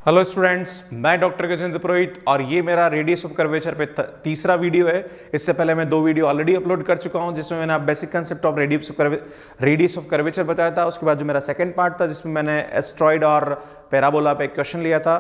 Hello students, मैं doctor Gajendra पुरोहित और ये मेरा रेडियस ऑफ कर्वेचर पे तीसरा वीडियो है। इससे पहले मैं 2 वीडियो ऑलरेडी अपलोड कर चुका हूं जिसमें मैंने basic concept of radius of curvature बताया था। उसके बाद जो मेरा सेकंड पार्ट था जिसमें मैंने एस्ट्रॉइड और पैराबोला पे क्वेश्चन लिया था,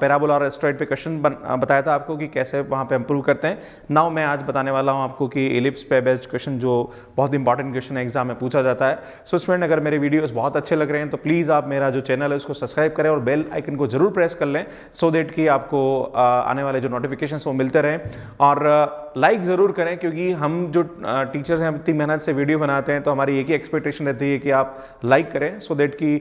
पैराबोला और एस्ट्रॉइड पे क्वेश्चन बताया था आपको कि कैसे वहाँ पे इंप्रूव करते हैं। नाउ मैं आज बताने वाला हूँ आपको कि एलिप्स पे बेस्ड क्वेश्चन जो बहुत इंपॉर्टेंट क्वेश्चन एग्जाम में पूछा जाता है। सो स्टूडेंट, अगर मेरे वीडियोस बहुत अच्छे लग रहे हैं तो प्लीज़ आप मेरा जो चैनल है उसको सब्सक्राइब करें और बेल आइकन को जरूर प्रेस कर लें सो दैट कि आपको आने वाले जो नोटिफिकेशंस वो मिलते रहें। और लाइक ज़रूर करें क्योंकि हम जो टीचर्स हैं, हम इतनी मेहनत से वीडियो बनाते हैं तो हमारी एक ही एक्सपेक्टेशन रहती है कि आप लाइक करें सो दैट कि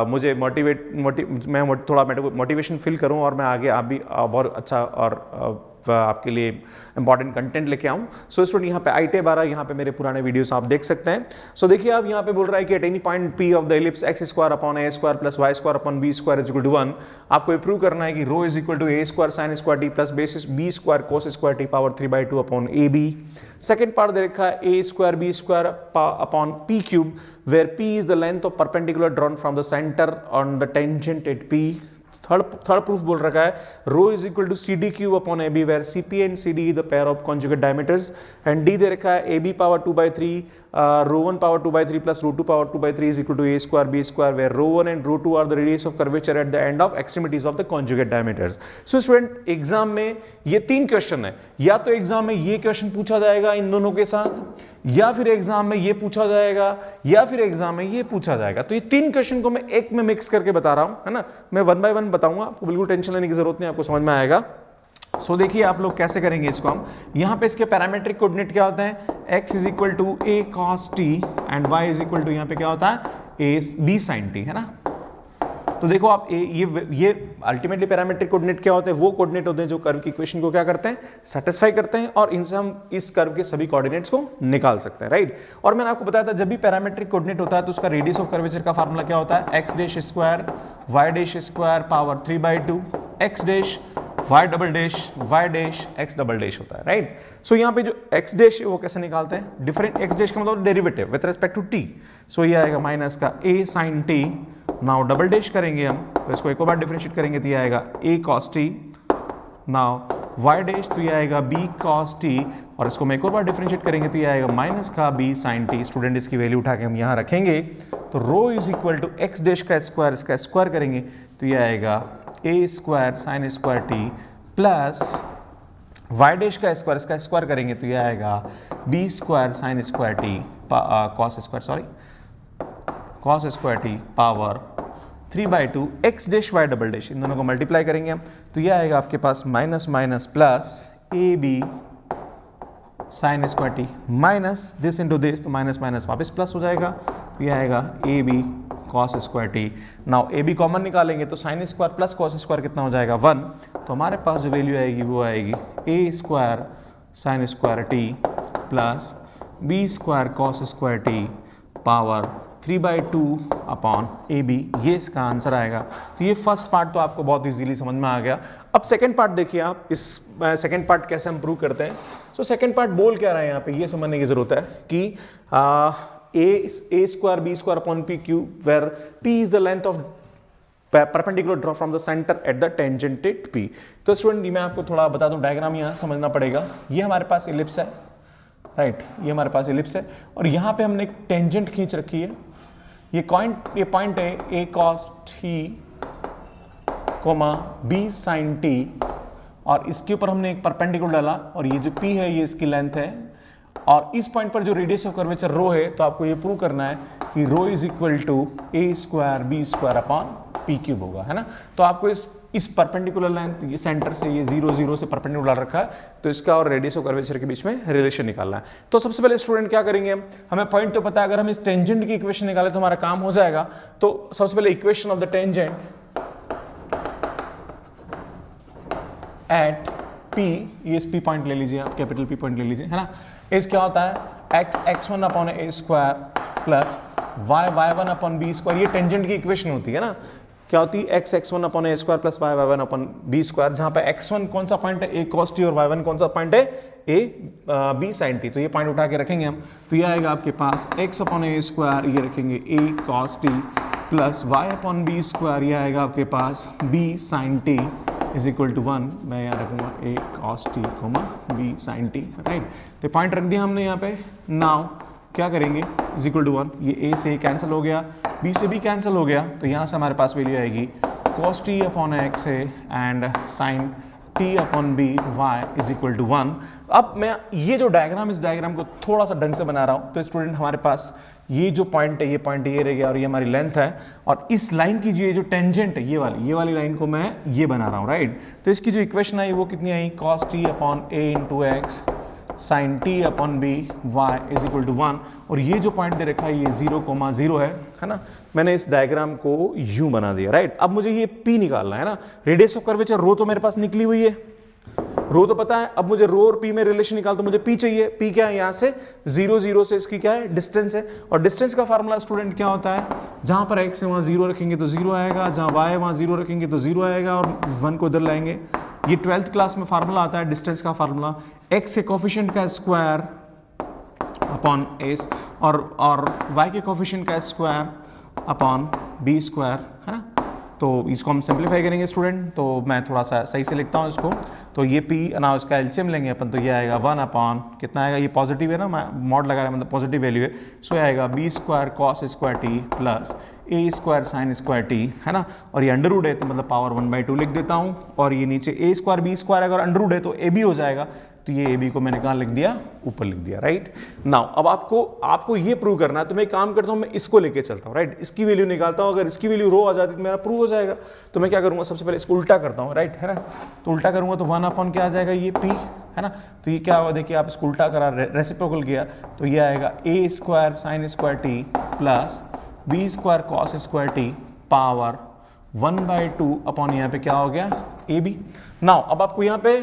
मुझे मैं थोड़ा मोटिवेशन फील करूं और मैं आगे आप भी बहुत अच्छा और आपके लिए इंपॉर्टेंट कंटेंट लेके आऊं। सो स्टूडेंट, यहाँ पे आईटे 12 यहाँ पे मेरे पुराने वीडियोस आप देख सकते हैं। सो देखिए, आप यहाँ पे बोल रहा है कि at any point P of the ellipse x square upon a square plus y square upon b square is equal to 1। आपको ये प्रूव करना है कि rho is equal to a square sine square t plus basis b square cos square t power 3/2 upon a b. Second part दे रखा है a square b square upon p cube where p is the length of perpendicular drawn from the centre on the tangent at P. Third proof बोल रखा है rho is equal to C D cube upon a b where C P and C D the pair of conjugate diameters. And D दे रखा है a b power 2/3 rho 1 power 2/3 plus rho 2 power 2/3 is equal to a square b square where rho 1 and rho 2 are the radius of curvature at the end of extremities of the conjugate diameters. So student, exam में ये 3 question है। या तो exam में ये question पूछा जाएगा इन दोनों के साथ, या फिर एग्जाम में ये पूछा जाएगा, या फिर एग्जाम में ये पूछा जाएगा। तो ये 3 क्वेश्चन को मैं एक में मिक्स करके बता रहा हूं, है ना। मैं 1 बाय 1 बताऊंगा, आपको बिल्कुल टेंशन लेने की जरूरत नहीं, आपको समझ में आएगा। सो देखिए आप लोग कैसे करेंगे इसको। हम यहाँ पे इसके पैरामेट्रिक कोऑर्डिनेट क्या होता है, x is equal to a cos t and y is equal to यहाँ पे क्या होता है ए बी साइन टी, है ना। तो देखो आप ये अल्टीमेटली पैरामेट्रिक कोऑर्डिनेट क्या होते हैं, वो कोऑर्डिनेट होते हैं जो कर्व की इक्वेशन को क्या करते हैं, सेटिस्फाई करते हैं और इनसे हम इस कर्व के सभी कोऑर्डिनेट्स को निकाल सकते हैं, राइट। और मैंने आपको बताया था जब भी पैरामेट्रिक कोऑर्डिनेट होता है तो उसका रेडियस ऑफ कर्वेचर का फार्मूला क्या होता है, x dash square y dash square power 3/2 x dash y double dash y dash x double dash होता है, राइट। सो यहाँ पे जो एक्स डैश है वो कैसे निकालते हैं, डिफरेंट एक्स डैश का मतलब derivative with respect to t. So ये आएगा माइनस का a sine t. Now double dash करेंगे हम तो इसको एक और बार डिफरेंशिएट करेंगे तो ये आएगा a cos t. Now y dash तो ये आएगा बी कॉस टी और इसको मैं एक और बार डिफरेंशिएट करेंगे तो ये आएगा माइनस का बी साइन टी। स्टूडेंट, इसकी वैल्यू उठा के हम यहाँ रखेंगे तो rho is equal to x dash का स्क्वायर, इसका स्क्वायर करेंगे तो ये आएगा a square sine square t plus y dash का स्क्वायर, इसका स्क्वायर करेंगे तो ये आएगा b square sine square t cos square t power 3/2 x dash y double dash. इन दोनों को मल्टीप्लाई करेंगे हम तो ये आएगा आपके पास minus minus plus a b sine square t minus this into this, तो माइनस माइनस वापस प्लस हो जाएगा तो ये आएगा a b cos square t. Now a b common निकालेंगे तो sine square plus cos square कितना हो जाएगा 1। तो हमारे पास जो वैल्यू आएगी वो आएगी a square sine square t plus b square cos square t power 3/2 upon a b. ये इसका आंसर आएगा। तो ये फर्स्ट पार्ट तो आपको बहुत इजीली समझ में आ गया। अब सेकंड पार्ट देखिए आप, इस सेकंड पार्ट कैसे हम प्रूव करते हैं। सो सेकंड पार्ट बोल क्या रहा है यहाँ पे, ये समझने की जरूरत है कि a square b square upon p cube where p is the length of perpendicular draw from the centre at the tangent at P. तो स्टूडेंट, मैं आपको थोड़ा बता दूं, डायग्राम यहाँ समझना पड़ेगा। ये हमारे पास इलिप्स है, राइट, ये हमारे पास इलिप्स है और यहाँ पे हमने एक टेंजेंट खींच रखी है। ये पॉइंट है a cos t comma b sine t और इसके ऊपर हमने एक परपेंडिकुलर डाला और ये जो पी है ये इसकी लेंथ है और इस पॉइंट पर जो रेडियस ऑफ कर्वेचर रो है तो आपको ये प्रूव करना है कि rho is equal to a square b square upon p cube होगा, है ना। तो आपको इस परपेंडिकुलर लेंथ, ये सेंटर से ये 0 0 से परपेंडिकुलर डाल रखा है तो इसका और रेडियस ऑफ कर्वेचर के बीच में रिलेशन निकालना है। तो सबसे पहले स्टूडेंट क्या करेंगे, हमें पॉइंट तो पता है, अगर हम इस टेंजेंट की इक्वेशन निकाले तो हमारा काम हो जाएगा। तो सबसे पहले equation of the tangent at P, ये पी पॉइंट ले लीजिए आप, कैपिटल पी पॉइंट ले लीजिए, है ना। इस क्या होता है x x1 upon a square plus y y1 upon b square, ये टेंजेंट की इक्वेशन होती है ना। क्या होती है x x1 upon a square plus y y1 upon b square, जहां पे x1 कौन सा पॉइंट है a cos t और y1 कौन सा पॉइंट है a b sin t। तो ये पॉइंट उठा के रखेंगे हम, तो ये आएगा आपके पास x अपॉन a स्क्वायर, ये रखेंगे a cos t plus y upon b square, ये आएगा आपके पास b sin t is equal to 1। मैं यहाँ रखूंगा a cos t b sin t, right. तो पॉइंट रख दिया हमने यहाँ पे। नाउ क्या करेंगे, इज इक्वल टू 1, ये a से कैंसिल हो गया, b से भी कैंसिल हो गया, तो यहाँ से हमारे पास वैल्यू आएगी cos t अपॉन x है and sin t upon b y is equal to 1। अब मैं ये जो डायग्राम, इस डायग्राम को थोड़ा सा ढंग से बना रहा हूँ। तो स्टूडेंट हमारे पास ये जो पॉइंट है, ये पॉइंट ये रह गया और ये हमारी लेंथ है, और इस लाइन की जो टेंजेंट है, ये वाली लाइन को मैं ये बना रहा हूँ, राइट। तो इसकी जो इक्वेशन आई वो कितनी आई, cos t upon a into x sin t upon b y is equal to 1। और ये जो पॉइंट दे रखा है ये 0,0 है ना। मैंने इस डायग्राम को यूं बना दिया, राइट। अब मुझे ये p निकालना है ना, रेडियस ऑफ कर्वेचर रो तो मेरे पास निकली हुई है, रो तो पता है। अब मुझे रो और p में रिलेशन निकाल, तो मुझे p चाहिए। p क्या है, यहाँ से 0 0 से इसकी क्या है, डिस्टेंस है। और डिस्टेंस का फार्मूला स्टूडेंट क्या होता है, जहां पर x है वहां 0 रखेंगे तो 0 आएगा, जहां y है वहां 0 रखेंगे तो 0 आएगा, और 1 को इधर लाएंगे। ये 12th क्लास में फार्मूला आता है डिस्टेंस का फार्मूला, x के कोफिशिएंट का स्क्वायर अपॉन s और y के कोफिशिएंट का स्क्वायर अपॉन b स्क्वायर, है ना। तो इसको हम सिंप्लीफाई करेंगे स्टूडेंट, तो मैं थोड़ा सा सही से लिखता हूँ इसको। तो ये p ना उसका एलसीएम लेंगे अपन, तो ये आएगा 1 अपॉन कितना आएगा, ये पॉजिटिव है ना, मॉड लगा रहा है मतलब पॉजिटिव वैल्यू है, सो आएगा b square cos square t plus a square sine square T, है ना। और ये अंडर रूट है तो मतलब पावर 1/2 लिख देता हूँ, और ये नीचे a स्क्वायर b स्क्वायर अगर अंडर रूट है तो a b हो जाएगा, तो ये ए बी को मैंने कहाँ लिख दिया, ऊपर लिख दिया, राइट। नाउ अब आपको ये प्रूव करना है, तो मैं एक काम करता हूँ, मैं इसको लेके चलता हूँ, राइट। इसकी वैल्यू निकालता हूँ, अगर इसकी वैल्यू रो आ जाती तो मेरा प्रूव हो जाएगा। तो मैं क्या करूँगा, सबसे पहले इसको उल्टा करता हूँ, राइट, है ना। तो उल्टा करूँगा तो 1 अपॉन क्या आ जाएगा, ये p, है ना। तो ये क्या होगा, देखिए आप इसको उल्टा करा, रेसिप्रोकल किया, तो ये आएगा a square sine square t plus b square cos square t power 1/2 upon यहाँ पे क्या हो गया, ए बी। नाउ अब आपको यहाँ पे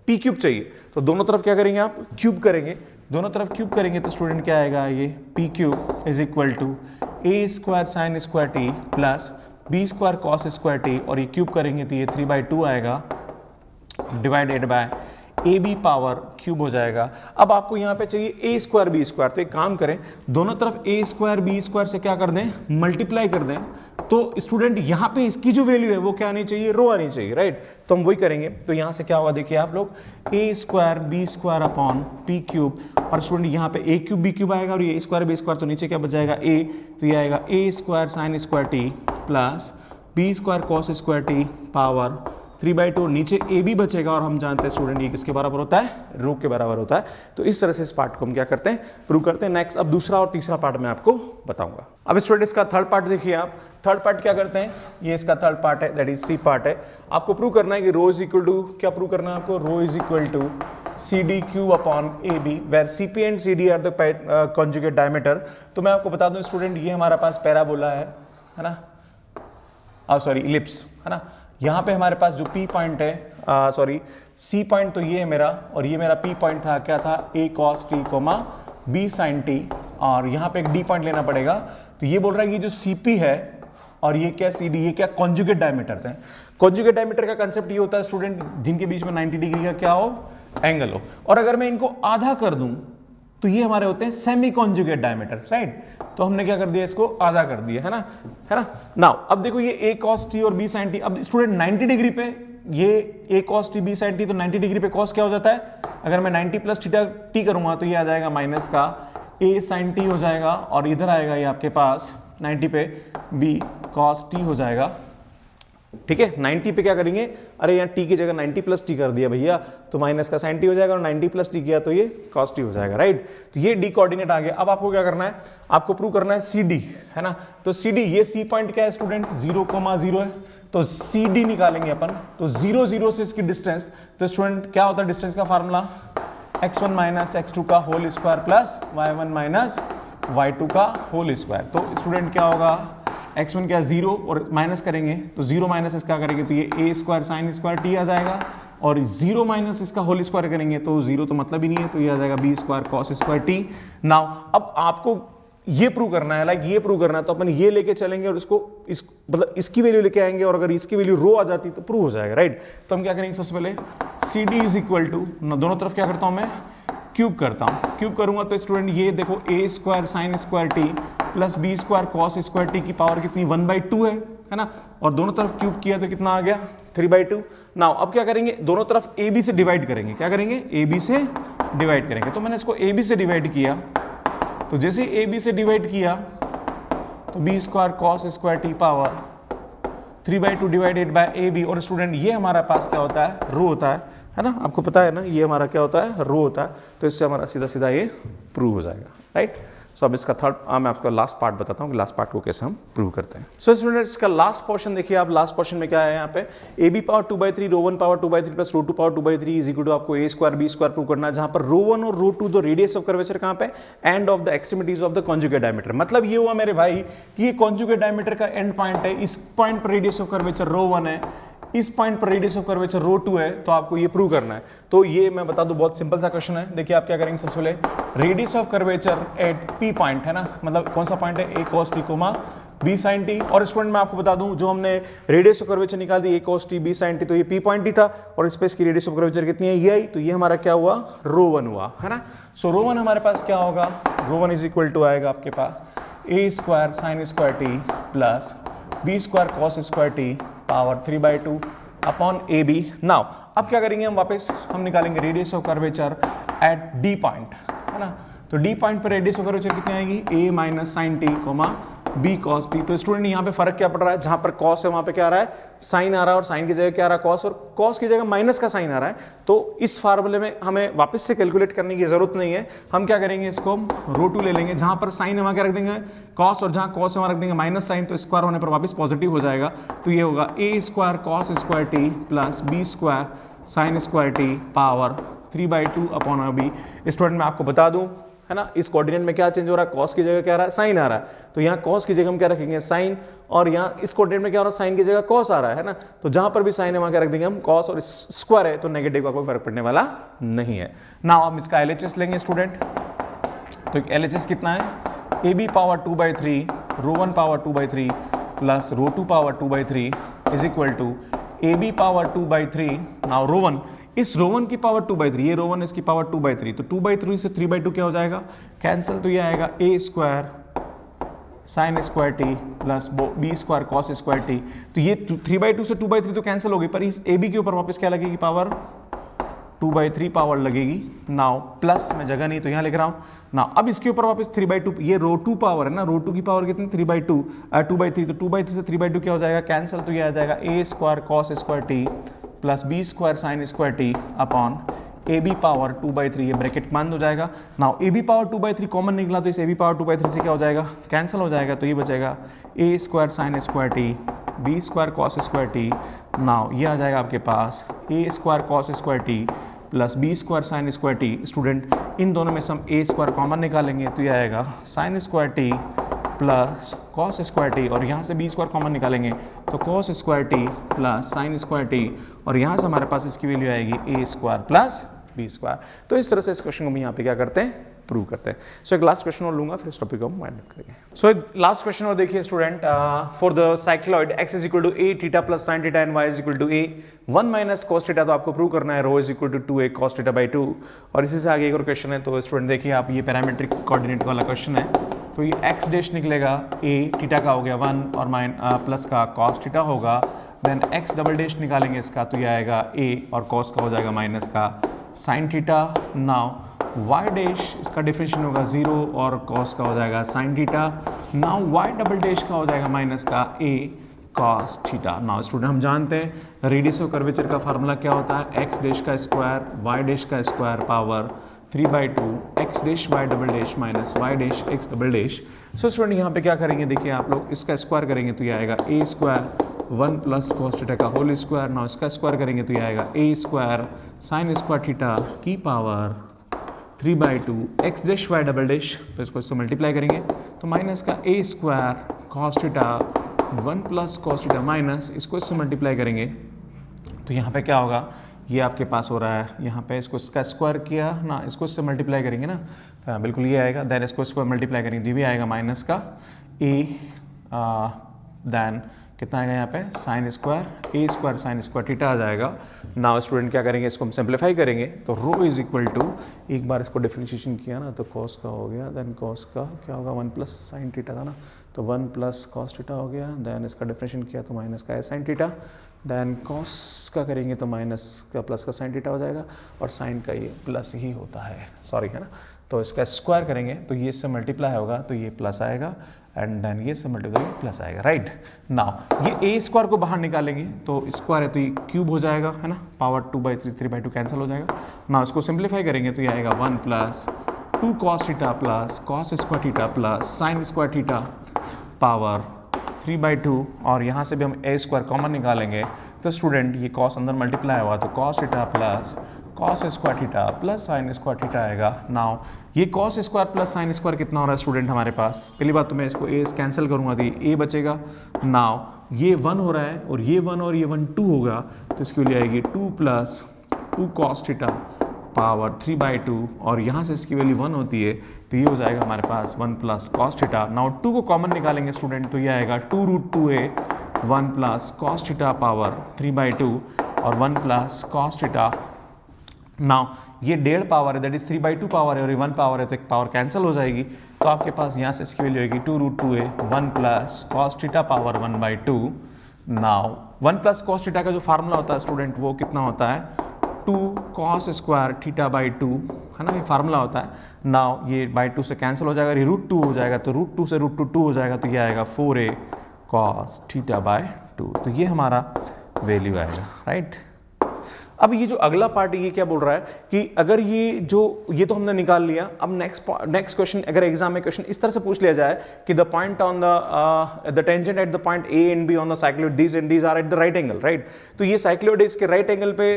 p क्यूब चाहिए, तो दोनों तरफ क्या करेंगे आप, क्यूब करेंगे। दोनों तरफ क्यूब करेंगे तो स्टूडेंट क्या आएगा, ये p cube is equal to a square sine square t plus b square cos square t, और ये क्यूब करेंगे तो ये 3/2 आएगा divided by a b power cube हो जाएगा। अब आपको यहाँ पे चाहिए ए स्क्वायर बी स्क्वायर, तो एक काम करें, दोनों तरफ ए स्क्वायर बी स्क्वायर से क्या कर दें, मल्टीप्लाई कर दें। तो स्टूडेंट यहाँ पे इसकी जो वैल्यू है वो क्या आनी चाहिए, रो आनी चाहिए, राइट। तो हम वही करेंगे। तो यहाँ से क्या होगा, देखिए आप लोग, a square b square upon p cube, और स्टूडेंट यहाँ पे ए क्यूब बी क्यूब आएगा, और ये स्क्वायर बी स्क्वायर, तो नीचे क्या बच जाएगा ए, तो ये आएगा a square sine square t plus b square cos square t power 3/2, नीचे ए बी बचेगा, और हम जानते हैं स्टूडेंट ये किसके बराबर होता है, रो के बराबर होता है। तो इस तरह से इस पार्ट को हम क्या करते हैं, प्रूव करते हैं। नेक्स्ट अब दूसरा और तीसरा पार्ट मैं आपको बताऊंगा। अब स्टूडेंट इसका थर्ड पार्ट देखिए आप, थर्ड पार्ट क्या करते हैं, ये इसका थर्ड पार्ट है, दैट इज सी पार्ट है। आपको प्रूव करना है कि रो इज इक्वल टू, क्या प्रूव करना है आपको, rho is equal to C D cube upon a b, where C P and C D are the conjugate diameter. तो मैं आपको बता दूं स्टूडेंट, ये हमारा पास पैराबोला है ना, सॉरी इलिप्स, है ना। यहाँ पे हमारे पास जो P पॉइंट है, सॉरी C पॉइंट, तो ये है मेरा, और ये मेरा P पॉइंट था, क्या था, A cos t, B sin t, और यहाँ पे एक D पॉइंट लेना पड़ेगा। तो ये बोल रहा है कि जो CP है और ये क्या CD, ये क्या कॉन्जुगेट डायमीटर्स हैं। कॉन्जुगेट डायमीटर का कंसेप्ट ये होता है स्टूडेंट, जिनके बीच में 90 डिग्री का क्या हो, एंगल हो, और अगर मैं इनको आधा कर दूं तो ये हमारे होते हैं सेमी कॉन्जुगेट डायमीटर्स, राइट। तो हमने क्या कर दिया, इसको आधा कर दिया, है ना। नाउ अब देखो ये a cos t और b sin t, अब स्टूडेंट 90 डिग्री पे ये a cos t b sin t, तो 90 डिग्री पे cos क्या हो जाता है, अगर मैं 90 प्लस थीटा t करूंगा तो ये आ जाएगा माइनस का a sin t हो जाएगा, और इधर आएगा ये आपके पास 90 पे b cos t हो जाएगा, ठीक है। 90 पे क्या करेंगे, अरे यहाँ t की जगह 90 प्लस टी कर दिया भैया, तो माइनस का sin t हो जाएगा, और 90 प्लस टी किया तो ये cos t हो जाएगा, राइट। तो ये d कोऑर्डिनेट आ गया। अब आपको क्या करना है, आपको प्रूव करना है CD, है ना। तो CD, ये C पॉइंट क्या है स्टूडेंट, 0,0 है, तो CD निकालेंगे अपन। तो 0 0 से इसकी डिस्टेंस, तो स्टूडेंट क्या होता है डिस्टेंस का फार्मूला, x1 माइनस x2 का whole square plus y1 minus y2 का होल स्क्वायर। तो स्टूडेंट क्या होगा, x1 क्या 0, और माइनस करेंगे तो 0 माइनस इसका करेंगे तो ये a square sine square t आ जाएगा, और 0 माइनस इसका होल स्क्वायर करेंगे तो 0 तो मतलब ही नहीं है, तो ये आ जाएगा b square cos square t. Now अब आपको ये प्रूव करना है, लाइक ये प्रूव करना है, तो अपन ये लेके चलेंगे और इसको मतलब इसकी वैल्यू लेके आएंगे, और अगर इसकी वैल्यू रो आ जाती तो प्रूव हो जाएगा, राइट। तो हम क्या करेंगे, सबसे पहले c d is equal to, दोनों तरफ क्या करता हूं मैं, क्यूब करता हूं। क्यूब करूंगा तो स्टूडेंट ये देखो a square sine square t plus b square cos square t की पावर कितनी 1/2 है ना, और दोनों तरफ क्यूब किया तो कितना आ गया 3/2। नाउ अब क्या करेंगे, दोनों तरफ ए बी से डिवाइड करेंगे, क्या करेंगे, ए बी से डिवाइड करेंगे। तो मैंने इसको ए बी से डिवाइड किया, तो जैसे ए बी से डिवाइड किया तो b square cos square t power 3/2 divided by a b, और स्टूडेंट ये हमारा पास क्या होता है, रो होता है ना, आपको पता है ना, ये हमारा क्या होता है, रो होता है। तो इससे हमारा सीधा सीधा ये प्रूव हो जाएगा, राइट। सो अब इसका थर्ड मैं आपको लास्ट पार्ट बताता हूँ कि लास्ट पार्ट को कैसे हम प्रूव करते हैं। सो स्टूडेंट्स इसका लास्ट पोर्शन देखिए आप, लास्ट पोर्शन में क्या है यहाँ पे, a b power 2/3 rho 1 power 2/3 plus rho 2 power 2/3 is equal to आपको a square b square prove करना है, जहां पर रो 1 और रो 2 दो रेडियस ऑफ कर्वेचर कहाँ पे, end of the extremities of the conjugate diameter. मतलब ये हुआ मेरे भाई कि ये कॉन्जुगेट डायमीटर का एंड पॉइंट है, इस पॉइंट पर रेडियस ऑफ कर्वेचर रो 1 है, इस पॉइंट पर रेडियस ऑफ कर्वेचर रो 2 है, तो आपको ये प्रूव करना है। तो ये मैं बता दूं बहुत सिंपल सा क्वेश्चन है। देखिए आप क्या करेंगे, सबसे पहले radius of curvature at P point है ना, मतलब कौन सा पॉइंट है, a cos t comma b sine t, और स्टूडेंट मैं आपको बता दूं जो हमने रेडियस ऑफ कर्वेचर निकाल दी a cos t b sine t, तो ये पी पॉइंट ही था, और इस पे इसकी रेडियस ऑफ कर्वेचर कितनी है, ये आई, तो ये हमारा क्या हुआ, रो 1 हुआ, है ना। सो रो 1 हमारे पास क्या होगा, रो 1 इज इक्वल टू आएगा आपके पास a square sine square t plus b square cos square t power 3/2 upon a b. Now अब क्या करेंगे, हम वापस हम निकालेंगे radius of curvature at D point, है ना। तो डी पॉइंट पर रेडियस ऑफ कर्वेचर कितनी आएगी, a minus sine t comma b cos t. तो स्टूडेंट यहाँ पे फर्क क्या पड़ रहा है, जहां पर कॉस है वहां पे क्या आ रहा है, साइन आ रहा है, और साइन की जगह क्या आ रहा है, कॉस, और कॉस की जगह माइनस का साइन आ रहा है। तो इस फार्मूले में हमें वापस से कैलकुलेट करने की जरूरत नहीं है, हम क्या करेंगे, इसको रो 2 ले लेंगे, जहां पर साइन है वहां क्या रख देंगे कॉस, और जहां कॉस है वहां रख देंगे माइनस साइन, तो स्क्वायर होने पर वापस पॉजिटिव हो जाएगा। तो ये होगा a square cos square t plus b square sine square t power 3/2 upon b. Student मैं आपको बता दूं, है ना, इस कोऑर्डिनेट में क्या चेंज हो रहा है, कॉस की जगह क्या आ रहा है, साइन आ रहा है, तो यहाँ कॉस की जगह हम क्या रखेंगे, साइन, और यहाँ इस कोऑर्डिनेट में क्या हो रहा है, साइन की जगह कॉस आ रहा है ना, तो जहां पर भी साइन है वहां क्या रख देंगे हम कॉस, और स्क्वायर है तो नेगेटिव का कोई फर्क पड़ने वाला नहीं है। नाउ हम इसका एलएचएस लेंगे स्टूडेंट, तो एलएचएस कितना है, a b power 2/3 rho 1 power 2/3 plus rho 2 power 2/3 is equal to a b power 2/3, now rho 1, इस रो 1 की पावर 2/3, ये रो 1 इसकी पावर 2/3, तो 2/3 से 3/2 क्या हो जाएगा, कैंसिल, तो ये आएगा a square sine square t plus b square cos square t. तो ये 3/2 से 2/3 तो कैंसिल हो गई, पर इस ए बी के ऊपर वापस क्या लगेगी, पावर 2/3 पावर लगेगी। नाउ प्लस में जगह नहीं तो यहाँ लिख रहा हूँ, नाउ अब इसके ऊपर वापस 3/2, ये रो 2 पावर है ना, रो 2 की पावर कितनी 3/2 2/3, तो 2/3 से 3/2 क्या हो जाएगा, कैंसिल, तो ये आ जाएगा a square cos square t plus b square sine square t upon a b power 2/3, ये ब्रैकेट बंद हो जाएगा। Now a b power 2/3 common निकला, तो इस ए बी पावर 2/3 से क्या हो जाएगा, कैंसिल हो जाएगा, तो ये बचेगा a square sine square t b square cos square t. Now ये आ जाएगा आपके पास a square cos square t plus b square sine square t. Student इन दोनों में से हम ए स्क्वायर कॉमन निकालेंगे, तो ये आएगा sign square t plus cos square t, और यहाँ से बी स्क्वायर कॉमन निकालेंगे तो cos square t plus sign square t, और यहाँ से हमारे पास इसकी वैल्यू आएगी a square plus b square. तो इस तरह से इस क्वेश्चन को हम यहाँ पे क्या करते हैं, प्रूव करते हैं। सो एक लास्ट क्वेश्चन और लूंगा, फिर इस टॉपिक को हम वाइंड अप करेंगे। सो लास्ट क्वेश्चन और देखिए student, for the cycloid x is equal to a theta plus sin theta and y is equal to a 1 minus cos theta, तो आपको प्रूव करना है rho is equal to 2a cos theta by 2। और इसी से आगे एक और क्वेश्चन है, तो स्टूडेंट देखिए आप, ये पैरामीट्रिक कोऑर्डिनेट वाला क्वेश्चन है, तो ये x डैश निकलेगा a थीटा का हो गया 1 और प्लस का cos थीटा होगा, देन x डबल डैश निकालेंगे इसका, तो ये आएगा a और cos का हो जाएगा माइनस का sin theta. Now y dash इसका डिफरेंशियल होगा 0 और cos का हो जाएगा sin theta. Now y double dash का हो जाएगा माइनस का a cos theta. Now student हम जानते हैं रेडियस ऑफ कर्वेचर का फार्मूला क्या होता है, x डैश का स्क्वायर y डैश का square power 3/2 x dash y double dash minus y dash x double dash. So student यहाँ पे क्या करेंगे, देखिए आप लोग इसका स्क्वायर करेंगे तो ये आएगा a square 1 plus cos theta का होल स्क्वायर। नाउ इसका स्क्वायर करेंगे तो ये आएगा a square sine square theta की power 3/2 x dash y double dash, तो इसको इससे मल्टीप्लाई करेंगे तो माइनस का a square cos theta 1 plus cos theta minus, इसको इससे मल्टीप्लाई करेंगे तो यहाँ पे क्या होगा, ये आपके पास हो रहा है यहाँ पे, इसको इसका स्क्वायर किया ना, इसको इससे मल्टीप्लाई करेंगे ना, तो बिल्कुल ये आएगा। देन इसको इसको मल्टीप्लाई करेंगे, ये भी आएगा माइनस का ए, देन कितना आएगा यहाँ पे साइन स्क्वायर ए स्क्वायर साइन स्क्वायर थीटा आ जाएगा। नाउ स्टूडेंट क्या करेंगे, इसको हम सिंप्लीफाई करेंगे, तो रो इज इक्वल टू, एक बार इसको डिफरेंशिएशन किया ना तो कॉस का हो गया, देन कॉस का क्या होगा 1 प्लस साइन थीटा था ना, तो 1 प्लस कॉस थीटा हो गया, देन इसका डिफरेंशिएशन किया तो माइनस का है साइन थीटा, देन कॉस का करेंगे तो माइनस का प्लस का साइन थीटा हो जाएगा, और साइन का ये प्लस ही होता है, सॉरी है ना। तो इसका स्क्वायर करेंगे तो ये इससे मल्टीप्लाई होगा तो ये प्लस आएगा, एंड देन ये से मल्टीप्लाई प्लस आएगा, राइट। नाउ ये ए स्क्वायर को बाहर निकालेंगे तो स्क्वायर है तो ये क्यूब हो जाएगा, है ना, पावर 2/3 3/2 कैंसिल हो जाएगा। नाउ इसको सिंप्लीफाई करेंगे तो ये आएगा 1 plus 2 cos theta plus cos square theta plus sign square theta power 3/2, और यहाँ से भी हम ए स्क्वायर कॉमन निकालेंगे तो स्टूडेंट ये कॉस अंदर मल्टीप्लाई हुआ तो cos theta plus cos square theta plus sign square theta आएगा। नाउ ये cos square plus sine square कितना हो रहा है स्टूडेंट हमारे पास, पहली बात तो मैं इसको ए कैंसिल करूंगा तो ये ए बचेगा। नाउ ये 1 हो रहा है और ये 1 और ये 1 2 होगा, तो इसकी वैल्यू आएगी 2 प्लस 2 कॉस थीटा पावर 3/2, और यहाँ से इसकी वैल्यू 1 होती है तो ये हो जाएगा हमारे पास 1 प्लस कॉस थीटा। नाउ 2 को कॉमन निकालेंगे स्टूडेंट तो ये आएगा 2√2a 1 plus cos theta power 3/2 और 1 प्लस कॉस थीटा। नाउ ये 1.5 पावर है, दैट इज 3/2 पावर है, और ये 1 पावर है तो एक पावर कैंसिल हो जाएगी, तो आपके पास यहाँ से इसकी वैल्यू आएगी 2√2a 1 plus cos theta power 1/2। Now 1 plus cos theta का जो फार्मूला होता है स्टूडेंट वो कितना होता है 2 कॉस स्क्वायर थीटा बाई 2, है ना, ये फार्मूला होता है। नाउ ये बाई 2 से कैंसिल हो जाएगा, ये √2 हो जाएगा, तो √2 से √2 हो जाएगा तो ये आएगा 4a कॉस थीटा बाई 2, तो ये हमारा वैल्यू आएगा, राइट। अब ये जो अगला पार्ट ये क्या बोल रहा है कि अगर ये तो हमने निकाल लिया, अब नेक्स्ट क्वेश्चन अगर एग्जाम में क्वेश्चन इस तरह से पूछ लिया जाए कि the point on the tangent at the point A and B on the cycloid these and these are at the right angle, right. तो ये साइक्लोइड इसके राइट एंगल पे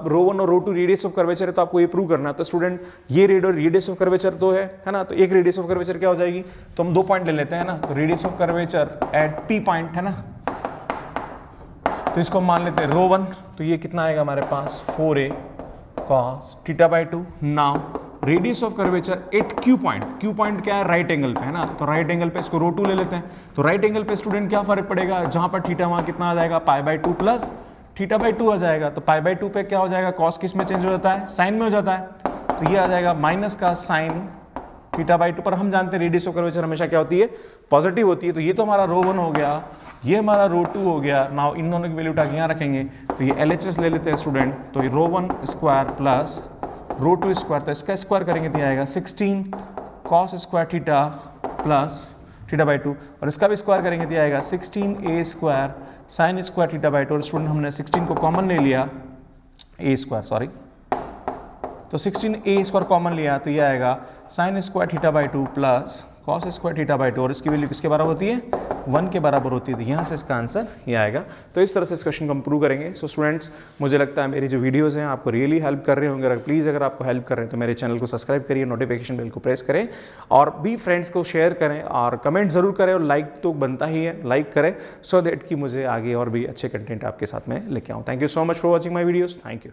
रो1 और रो2 रेडियस ऑफ कर्वेचर है, तो आपको ये प्रूव करना है। तो स्टूडेंट ये रेडियस ऑफ कर्वेचर तो है ना, तो एक रेडियस ऑफ कर्वेचर क्या हो जाएगी, तो हम 2 पॉइंट ले लेते हैं ना, तो radius of curvature at P point है ना, तो इसको हम मान लेते हैं रो1, तो ये कितना आएगा हमारे पास 4a cos theta by 2। Now radius of curvature eight Q point क्या है राइट एंगल पे, है ना, तो राइट एंगल पे इसको रो2 ले लेते हैं, तो राइट एंगल पे स्टूडेंट क्या फर्क पड़ेगा, जहां पर थीटा वहां कितना आ जाएगा π/2 प्लस थीटा बाई 2 आ जाएगा, तो π/2 पे क्या हो जाएगा कॉस किस में चेंज हो जाता है, साइन में हो जाता है, तो ये आ जाएगा माइनस का साइन थीटा बाई 2, पर हम जानते हैं रेडियस ऑफ कर्वेचर हमेशा क्या होती है, पॉजिटिव होती है। तो ये तो हमारा रो1 हो गया, ये हमारा रो2 हो गया। नाउ इन दोनों की वैल्यू उठा के यहाँ रखेंगे, तो ये LHS ले लेते हैं स्टूडेंट, तो ये रो1 स्क्वायर प्लस रो2 स्क्वायर, तो इसका स्क्वायर करेंगे तो आएगा 16 cos square theta plus theta by 2, और इसका भी स्क्वायर करेंगे तो आएगा 16a square sine square theta by 2, और स्टूडेंट हमने 16 को कॉमन ले लिया, a स्क्वायर सॉरी, तो 16a स्क्वायर कॉमन लिया तो ये आएगा sign square theta by 2 plus cos square theta by 2, और इसकी वैल्यू किसके बराबर होती है 1 के बराबर होती है, तो यहाँ से इसका आंसर ये आएगा। तो इस तरह से इस क्वेश्चन को हम प्रूव करेंगे। सो स्टूडेंट्स, मुझे लगता है मेरी जो वीडियोस हैं आपको रियली हेल्प कर रहे होंगे, प्लीज़ अगर आपको हेल्प कर रहे हैं तो मेरे चैनल को सब्सक्राइब करिए, नोटिफिकेशन बेल को प्रेस करें, और भी फ्रेंड्स को शेयर करें, और कमेंट जरूर करें, और लाइक तो बनता ही है, लाइक करें सो दैट कि मुझे आगे और भी अच्छे कंटेंट आपके साथ में लेके आऊँ। Thank you so much for watching my videos, thank you.